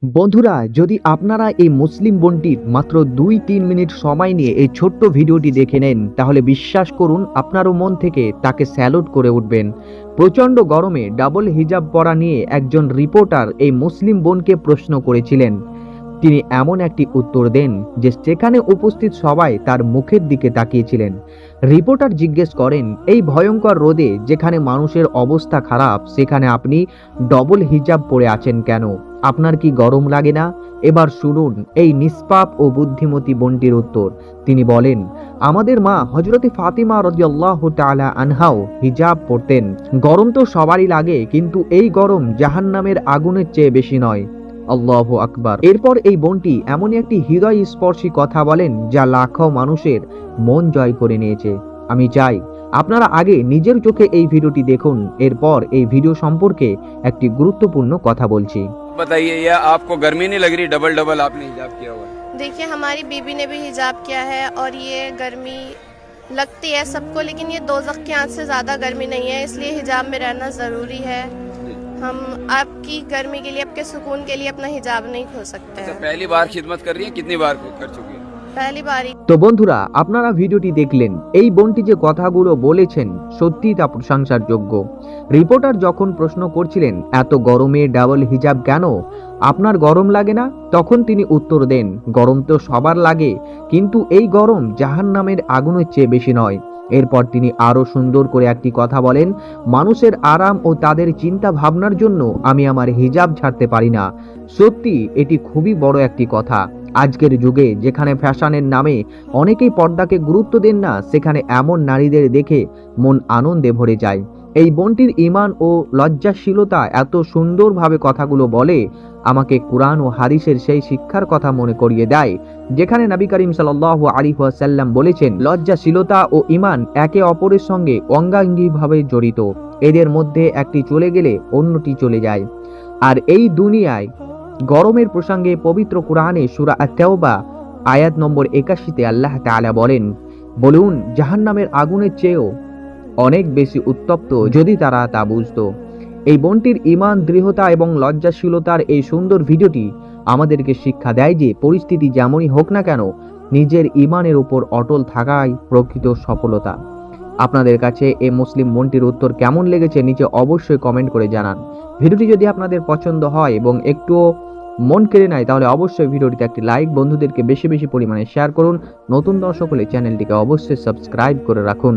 বন্ধুরা, যদি আপনারা এই মুসলিম বোনটির মাত্র 2-3 মিনিট সময় নিয়ে এই ছোট্ট ভিডিওটি দেখে নেন, তাহলে বিশ্বাস করুন আপনারও মন থেকে তাকে স্যালুট করে উঠবেন। প্রচণ্ড গরমে ডাবল হিজাব পরা নিয়ে একজন রিপোর্টার এই মুসলিম বোনকে প্রশ্ন করেছিলেন। তিনি এমন একটি উত্তর দেন যে সেখানে উপস্থিত সবাই তার মুখের দিকে তাকিয়েছিলেন। রিপোর্টার জিজ্ঞেস করেন, এই ভয়ঙ্কর রোদে যেখানে মানুষের অবস্থা খারাপ, সেখানে আপনি ডবল হিজাব পরে আছেন কেন? আপনার কি গরম লাগে না? এবার শুনুন এই নিষ্পাপ ও বুদ্ধিমতী বোনটির উত্তর। তিনি বলেন, আমাদের মা হযরতে ফাতিমা রাদিয়াল্লাহু তাআলা আনহাও হিজাব পরতেন। গরম তো সবারই লাগে, কিন্তু এই গরম জাহান্নামের আগুনের চেয়ে বেশি নয়। আল্লাহু আকবার। এরপর এই বোনটি এমনই একটি হৃদয় স্পর্শী কথা বলেন যা লাখো মানুষের মন জয় করে নিয়েছে। আমি চাই আপনারা আগে নিজের চোখে এই ভিডিওটি দেখুন, এরপর এই ভিডিও সম্পর্কে একটি গুরুত্বপূর্ণ কথা বলছি। बताइए, या आपको गर्मी नहीं लग रही? डबल डबल आपने हिजाब किया हुआ है। देखिए, हमारी बीबी ने भी हिजाब किया है और ये गर्मी लगती है सबको, लेकिन ये दोज़ख की आंच से ज़्यादा गर्मी नहीं है, इसलिए हिजाब में रहना ज़रूरी है। हम आपकी गर्मी के लिए, आपके सुकून के लिए अपना हिजाब नहीं खो सकते अच्छा, हैं। पहली बार खिदमत कर रही है? कितनी बार कर चुकी है? पहली बारी। তো বন্ধুরা, আপনারা ভিডিওটি দেখলেন। এই বোনটি যে কথাগুলো বলেছেন সত্যিই তা প্রশংসার যোগ্য। রিপোর্টার যখন প্রশ্ন করছিলেন, এত গরমে ডাবল হিজাব কেন? আপনার গরম লাগে না? তখন তিনি উত্তর দেন, গরম তো সবার লাগে, কিন্তু এই গরম জাহান্নামের আগুনের চেয়ে বেশি নয়। এরপর তিনি আরো সুন্দর করে একটি কথা বলেন, মানুষের আরাম ও তাদের চিন্তা ভাবনার জন্য আমি আমার হিজাব ছাড়তে পারি না। সত্যি এটি খুবই বড় একটি কথা। আজকের যুগে যেখানে ফ্যাশনের নামে অনেকেই পর্দাকে গুরুত্ব দেন না, সেখানে এমন নারীদের দেখে মন আনন্দে ভরে যায়। এই বোনটির ঈমান ও লজ্জাশীলতা এত সুন্দরভাবে কথাগুলো বলে আমাকে কুরআন ও হাদিসের সেই শিক্ষার কথা মনে করিয়ে দেয়, যেখানে নবী করিম সাল্লাল্লাহু আলাইহি ওয়াসাল্লাম বলেছেন, লজ্জাশীলতা ও ঈমান একে অপরের সঙ্গে অঙ্গাঙ্গিভাবে জড়িত। এদের মধ্যে একটি চলে গেলে অন্যটি চলে যায়। আর এই দুনিয়ায় গরমের প্রসঙ্গে পবিত্র কুরআনে সূরা আত-তাওবা আয়াত নম্বর 81-তে আল্লাহ তাআলা বলুন জাহান্নামের আগুনের চেয়েও অনেক বেশি উত্তপ্ত যদি তারা তা বুঝতো। এই বোনটির ঈমান, দৃঢ়তা এবং লজ্জাশীলতার এই সুন্দর ভিডিওটি আমাদেরকে শিক্ষা দেয় যে পরিস্থিতি যেমনই হোক না কেন, নিজের ঈমানের উপর অটল থাকাই প্রকৃত সফলতা। আপনাদের কাছে এই মুসলিম বোনটির উত্তর কেমন লেগেছে নিচে অবশ্যই কমেন্ট করে জানান। ভিডিওটি যদি আপনাদের পছন্দ হয় এবং একটুও মন কেড়ে নেয়, তাহলে অবশ্যই ভিডিওটিতে একটি লাইক, বন্ধুদেরকে বেশি বেশি পরিমাণে শেয়ার করুন। নতুন দর্শক হলে চ্যানেলটিকে অবশ্যই সাবস্ক্রাইব করে রাখুন।